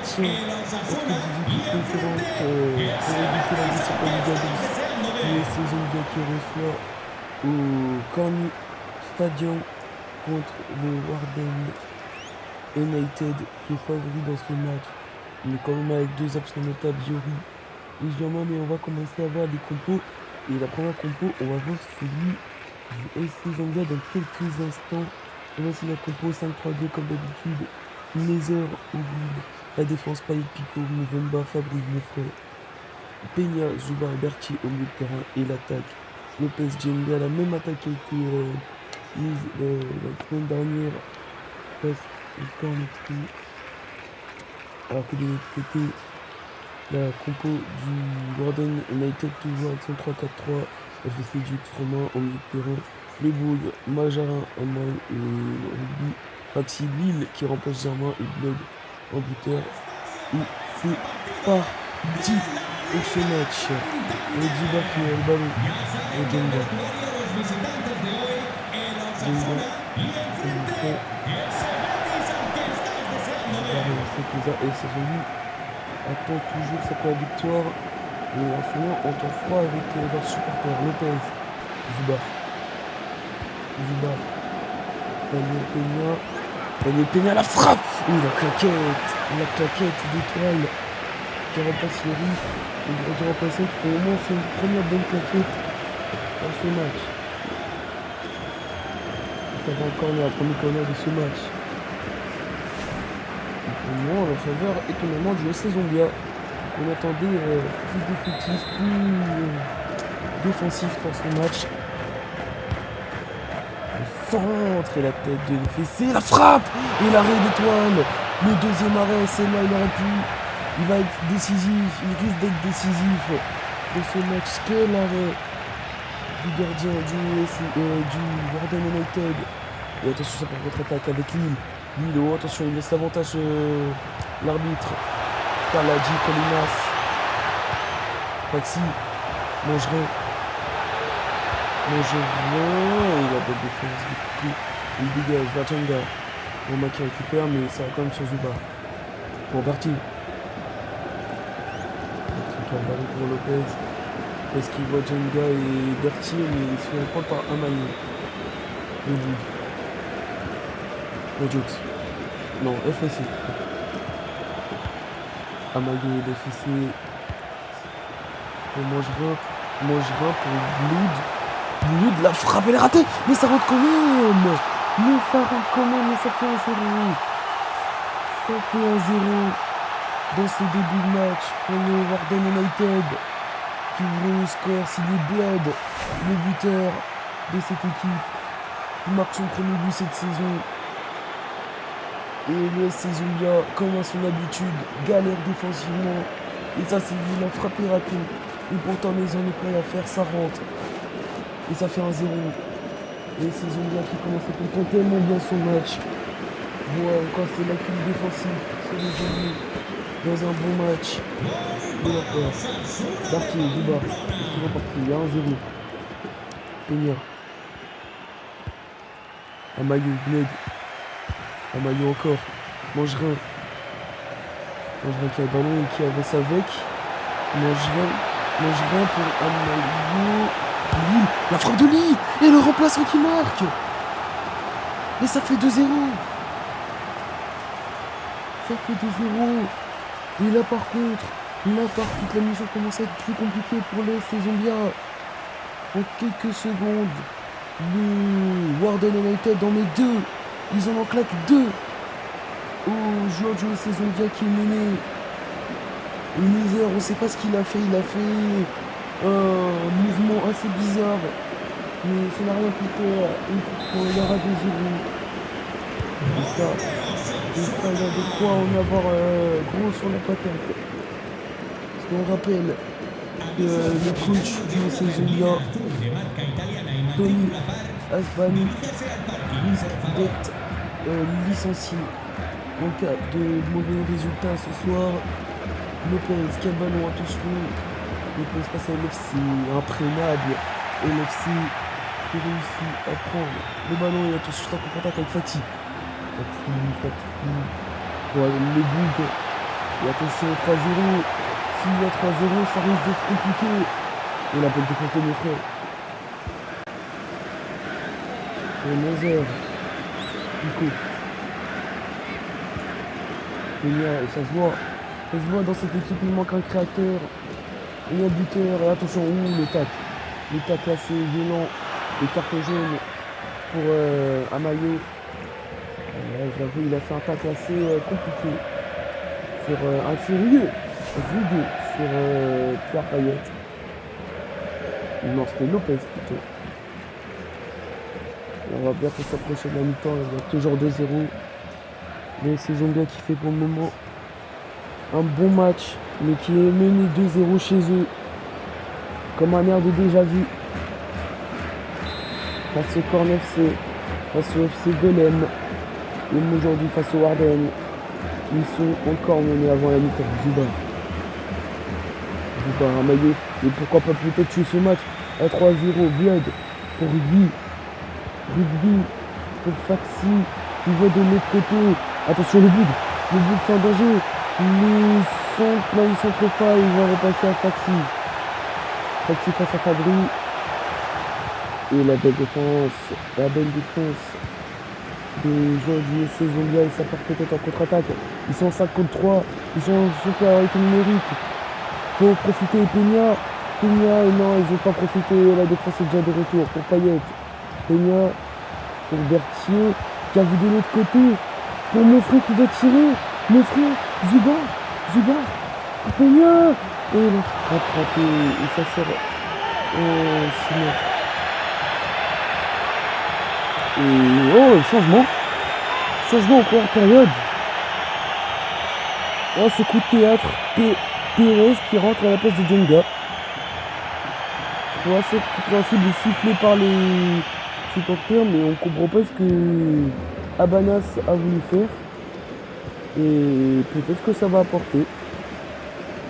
maintien entre les équipes concurrentes pour éviter la descente en Liga 2. L'USC Zambia qui reçoit au Corny Stadium contre le Warden United qui est favori dans ce match. Mais quand même avec deux absents notables, Yori et Germain, mais on va commencer à voir des compos. Et la première compo, on va voir celui du SC Zambia dans quelques instants. Voici la compo 5-3-2 comme d'habitude. Nether au but, la défense Payet Pico, Muvemba, Fabri, Nefray, Peña, Zuba, Berti au milieu de terrain et l'attaque. Lopez Djenga, la même attaque qui a été mise la semaine dernière face au Cornetry. Alors que de l'autre côté, la compo du Warden United toujours avec son 3-4-3, FSC du Romain au milieu de terrain. Les Boules, Majarin, Amman et Rugby. Maxi Lille qui remplace Germain et Blood en buteur. Et c'est parti pour ce match. Le Zuba qui a le ballon. Le Djenga. Djenga. Et c'est revenu. Attend toujours sa première victoire. Et en ce moment, on temps froid avec leurs supporters. Lopez. Zuba. Daniel Peña, la frappe. Et la claquette d'étoile qui remplace le riff. Et le remplaçant qui pour le moment fait une première bonne claquette dans ce match. Ça va encore la première corner de ce match. Et pour le moment, la faveur étonnamment du SC Zambia. On attendait plus défensif, plus défensif dans ce match. Centre et la tête de l'FC, la frappe et l'arrêt d'étoile. Le deuxième arrêt, c'est là, il va être décisif, il risque d'être décisif dans ce match. Quel arrêt du gardien du Warden United. Et attention, ça part contre-attaque avec Lille, oh, attention, il laisse l'avantage l'arbitre. Kalaji, Colinas, Maxi, Mangerin. Et la bonne défense du coup. Il dégage, Vatanga. Roma qui récupère, mais ça va quand même sur Zuba. Pour Berti. Qui a le ballon pour Lopez. Parce qu'il voit Djenga et Berti, mais ils se font prendre par Amayo. Le bout. Le Jokes. Non, FSC. Amayo et l'FSC. Pour Mangerin pour Blood. Blood, la frappe, elle est ratée. Mais ça rentre quand même. Mais ça fait un 0. Ça fait un 0 dans ce début de match pour le Warden United. Qui ouvre le score, c'est Blood, le buteur de cette équipe. Qui marque son premier but cette saison. Et le SC Zambia, comme à son habitude, galère défensivement. Et ça, c'est la frappe est ratée. Et pourtant, les hommes n'est pas à faire, ça rentre. Et ça fait un 0. Et c'est Zambia qui commence à comprendre tellement bien son match. Voilà, quand c'est la crise défensive, c'est les Zambia dans un bon match. Barty, Zuba, qui va partir, il y a 1-0. Peña. Amayo, Bled. Amayo encore. Mangerin qui a le ballon et qui avance avec. Mangerin pour Amayo. Lille, la frappe de Lille et le remplaçant qui marque. Et ça fait 2-0. Ça fait 2-0. Et là par contre, la mission commence à être plus compliquée pour les SC Zambia. En quelques secondes, le Warden United en met 2. Ils en claquent 2 au joueur du SC Zambia qui est mené. Et Nether, on ne sait pas ce qu'il a fait. Il a fait un mouvement assez bizarre, mais ça n'a rien coûté pour la radio 0. Et ça, il y a de quoi en avoir gros sur la patate. Parce qu'on rappelle que le coach du SC Zambia, Tony Asbani, risque d'être licencié en cas de mauvais résultats ce soir. Lopez, quel ballon, attention. Lopez face à l'FC, imprénable. Et l'FC qui réussit à prendre le ballon et attention, c'est un contre-attaque avec Fatih. Ouais, le bug Et attention, 3-0. S'il y a 3-0, ça risque d'être compliqué. Et la bonne défense de mon frère. Et Moser. Nico. Et ça se voit. Ça se voit dans cette équipe, il manque un créateur. Il y a buteur. Et attention, le tac. Le tac assez violent. Le carton jaune pour Amayo. J'avoue, il a fait un tac assez compliqué. Sur assez rugueux sur Pierre Payet. Non, c'était Lopez plutôt. Et on va bientôt s'approcher de la mi-temps. Il y a toujours 2-0. Mais c'est Zonga qui fait pour le moment un bon match, mais qui est mené 2-0 chez eux. Comme un air de déjà vu. Face au Corn FC, face au FC Golem. Et aujourd'hui face au Warden. Ils sont encore menés avant la mi-temps. Zuba, un maillot. Et pourquoi pas peut-être tuer ce match à 3-0. Blood pour Rugby. Rugby pour Faxi qui va de l'autre côté. Attention le but c'est en danger. Il centre pas, il va repasser à Faxi. Faxi face à Fabri. Et la belle défense des joueurs du SC Zonga, ça part peut-être en contre-attaque. Ils sont en 5 contre 3, ils sont en supériorité numérique. Faut profiter Peña, et non, ils n'ont pas profité, la défense est déjà de retour pour Payet. Peña, pour Berthier, qui a vu de l'autre côté, pour mon frère qui doit tirer, mon frère, Zuba, Peña, et la frappe ratée, et ça sert au 6 mètres. Et changement en première période. Oh, ce coup de théâtre, Pérez qui rentre à la place de Djenga. C'est compréhensible de siffler par les supporters, mais on comprend pas ce que Abanas a voulu faire. Et peut-être que ça va apporter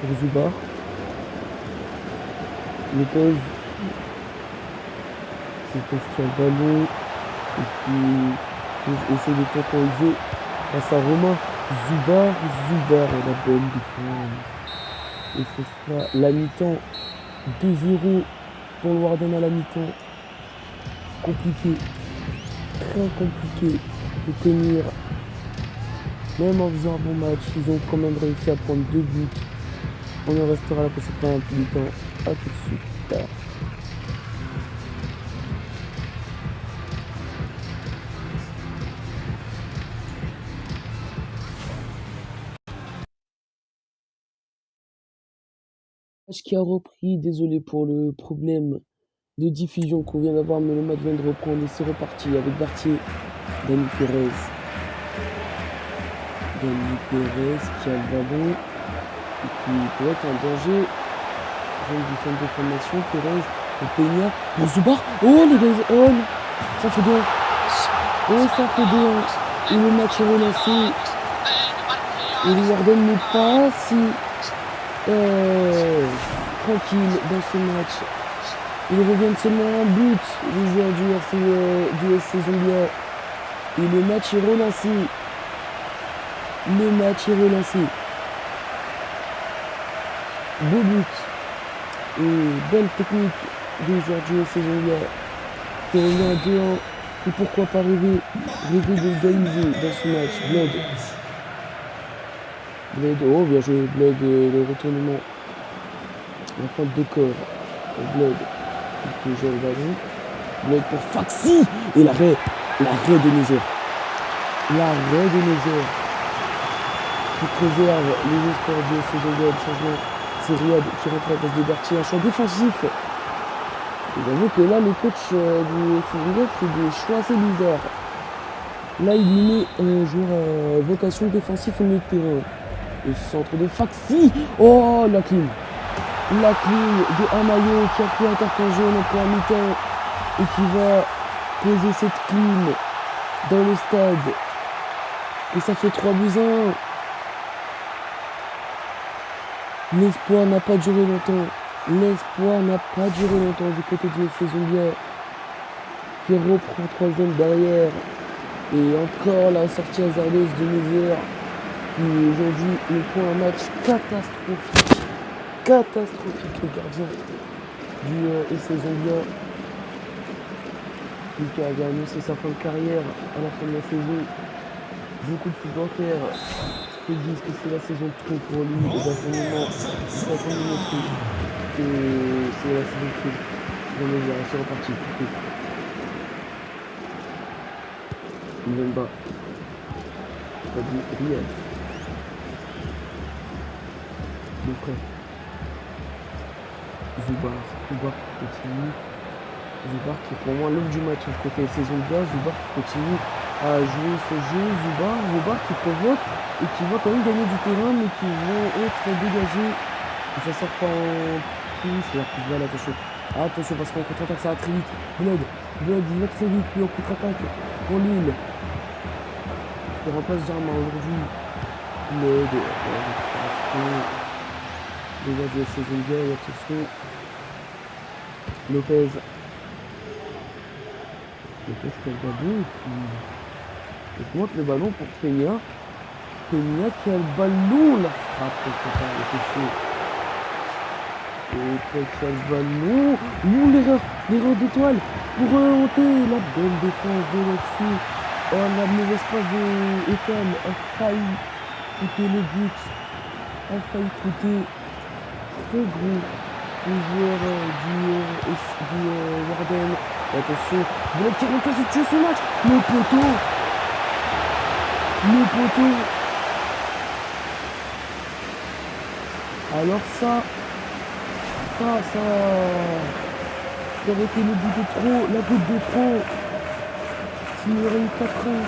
pour Zubar. Lopez qui a le ballon et qui essaie de temporiser face à Romain. Zubar et la bonne défense. Et ce sera la mi-temps. 2-0 pour le Warden à la mi-temps. Compliqué. Très compliqué de tenir. Même en faisant un bon match, ils ont quand même réussi à prendre 2 buts. On en restera là pour cette première mi-temps. A tout de suite. Qui a repris, désolé pour le problème de diffusion qu'on vient d'avoir, mais le match vient de reprendre et c'est reparti avec Berthier, Dani Pérez qui a le ballon et qui peut être en danger. Du centre de formation, Pérez, pour Peña, pour Zubar, les gars, ça fait 2-1, et le match est relancé, et le Warden n'est pas si tranquille dans ce match. Il revient seulement un but, les joueurs du SC Zonga. Et le match est relancé. Beau but. Et belle technique des joueurs du SC Zonga. Qui revient à 2-1. Et pourquoi pas rêver d'égaliser dans ce match. Blood, oh bien joué, Blood, le retournement. La faute de corps. Blood, qui joue le ballon. Blood pour Faxi. Et l'arrêt de Nézer. Qui préserve les espoirs du SC Zonga. Le changement, c'est Riyad qui rentre à la place de Berthier. Un choix défensif. Et j'avoue que là, le coach du SC Zonga fait des choix assez bizarres. Là, il lui met un joueur à vocation défensive au milieu de terrain. Le centre de Faxi. Oh, la clim de Amayo qui a pris un carton jaune en première mi-temps et qui va poser cette clim dans le stade. Et ça fait 3-1. L'espoir n'a pas duré longtemps. Du côté du SC Zonga qui reprend troisième derrière. Et encore la sortie hasardeuse de Nézer. puis aujourd'hui, nous prenons un match catastrophique. Catastrophique, le gardien du SC Zambia. Qui avait annoncé sa fin de carrière à la fin de la saison. Beaucoup de supporters se disent que c'est la saison trop pour lui. Et bien pour le moment, ça a montré que c'est la saison trop. C'est reparti. Mbemba. Pas dit rien. Mon frère. Zubar continue. Zubar qui est pour moi l'homme du match côté saison bien. Zubar qui continue à jouer ce jeu. Zubar qui provoque et qui va quand même gagner du terrain mais qui vont être dégagés. Et ça sort pas en touche. La plus balle, attention parce qu'en contre-attaque ça va très vite. Blood il va très vite puis en contre-attaque pour Lille. Il remplace Germain aujourd'hui. Blood déjà de la saison bien et attention. Lopez qui a le ballon et puis monte le ballon pour Peña qui a le ballon, la frappe quelque part, le fait. Et qui a le ballon, l'erreur d'étoile pour remonter, la belle défense de Lexi. Oh, la mauvaise passe de Ethan a failli coûter le but, a failli coûter très gros le joueur du Warden. Attention, Blood qui a l'occasion de tuer ce match. Le poteau. Alors ça aurait été le but de trop, la goutte de trop. S'il y aurait eu 4 ans.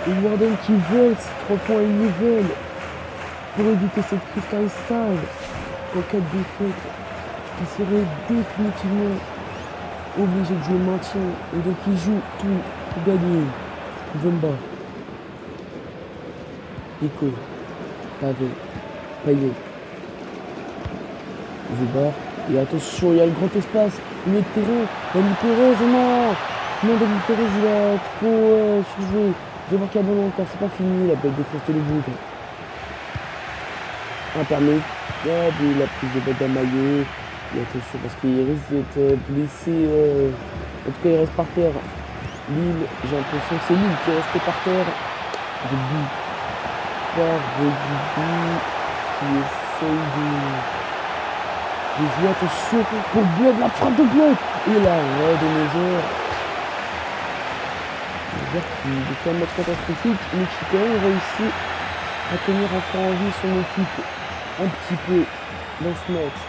Et Warden qui veut ces 3 points individuels pour éviter cette cristallisage en cas de défaite. Il serait définitivement obligé de jouer le maintien et donc il joue tout pour gagner. Mbemba, Pico, Pavé, Payet, Zubar, et attention, il y a le grand espace, il est terrain, Dani Pérez, non, Dani Pérez il a trop surjoué. Zubar qui a bon encore, c'est pas fini, la belle défense de but. Impermis, la prise de balle d'Amayo. Et attention parce qu'il risque d'être blessé, en tout cas il reste par terre. Lille, j'ai l'impression que c'est Lille qui est resté par terre. Rugby qui essaye de jouer, attention pour Blood, la frappe de Blood et l'arrêt de Neuer. Neuer qui fait un match catastrophique mais qui quand même réussit à tenir encore en vie son équipe un petit peu dans ce match.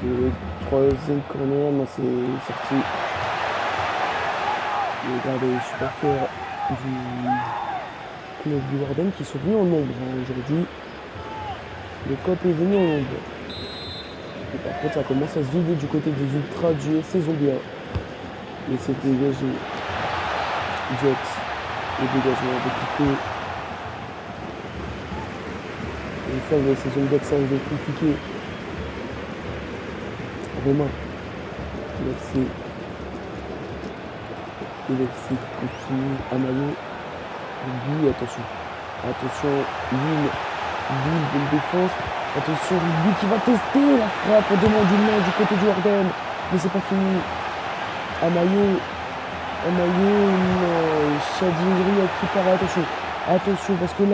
Le troisième corner, non, c'est sorti. Regardez les supporters du club du Warden qui sont venus en nombre aujourd'hui. Le COP est venu en nombre. Et par contre, ça commence à se vider du côté des ultras du SC Zambia. Et c'est dégagé. Jets. Le dégagement de Pico. Et ça, le SC Zambia, ça va être compliqué. Romain, le FC continue, Amayo, Rugby, attention, Lille, bonne défense, attention, Rugby qui va tester la frappe, on demande une main du côté du Warden, mais c'est pas fini, Amayo, Chadiri qui part, attention, parce que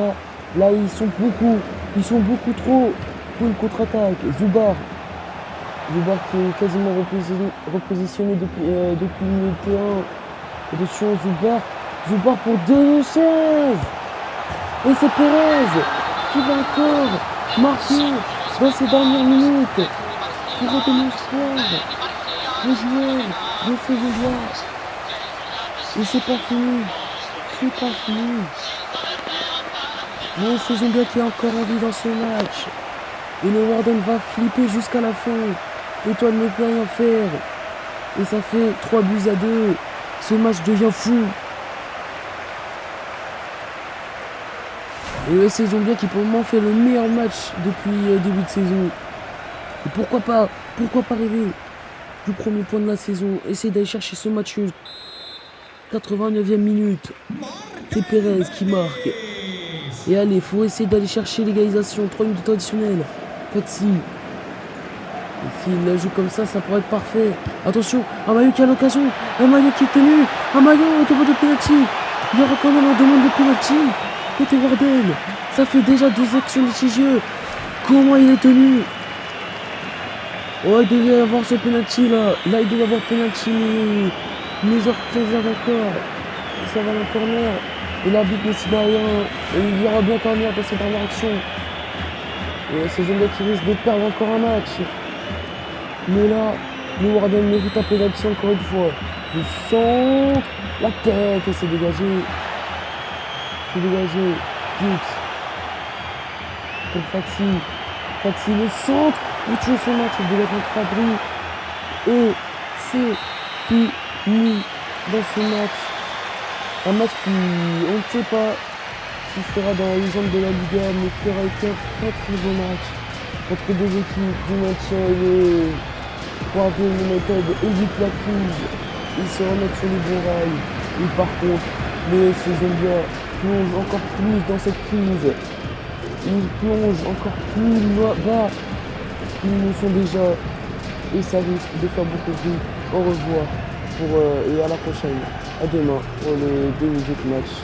là ils sont beaucoup trop pour une contre-attaque, Zubar qui est quasiment repositionné depuis le milieu de terrain. Attention, Zubar pour Denochez. Et c'est Pérez qui va encore marquer dans ces dernières minutes pour redonner l'espoir aux joueurs de ces joueurs. Et c'est pas fini. Mais c'est Zambia qui a encore envie dans ce match. Et le Warden va flipper jusqu'à la fin. Étoile ne peut rien faire. Et ça fait 3-2. Ce match devient fou. Et le SC Zambia qui pour le moment fait le meilleur match depuis début de saison. Et pourquoi pas rêver du premier point de la saison. Essayer d'aller chercher ce match 89e minute. C'est Pérez qui marque. Et allez, il faut essayer d'aller chercher l'égalisation. 3 minutes additionnelles. Fatsi. Et s'il la joue comme ça pourrait être parfait. Attention, un maillot qui a l'occasion. Un maillot qui est tenu. Un maillot au demande de penalty. Il y aura quand même un demande de penalty. Côté Warden. Ça fait déjà 2 actions litigieuses. Comment il est tenu? Oh, il devait avoir ce penalty là. Là, il devait avoir penalty, mais les heures préservent encore. Ça va dans le corner. Et l'arbitre ne s'y bat rien. Et il y aura bien corner dans cette dernière action. Et c'est Zambia qui risque de perdre encore un match. Mais là, le Warden mérite un penalty encore une fois. Le centre, la tête, et c'est dégagé. C'est dégagé. Dux. Pour Fatsi. Fatsi, le centre. Il tue ce match, le dégagement de Fabry. Et c'est fini dans ce match. Un match qui, on ne sait pas s'il sera dans la légende de la Liga, mais qui aura été un très très beau match entre deux équipes du maintien et le Warden United évite la crise. Ils se remettent sur les bons rails. Et par contre, les FC Zambia plongent encore plus dans cette crise. Ils plongent encore plus bas qu'ils ne sont déjà. Et ça risque de faire beaucoup de bruit. Au revoir et à la prochaine. À demain pour les 2 autres matchs.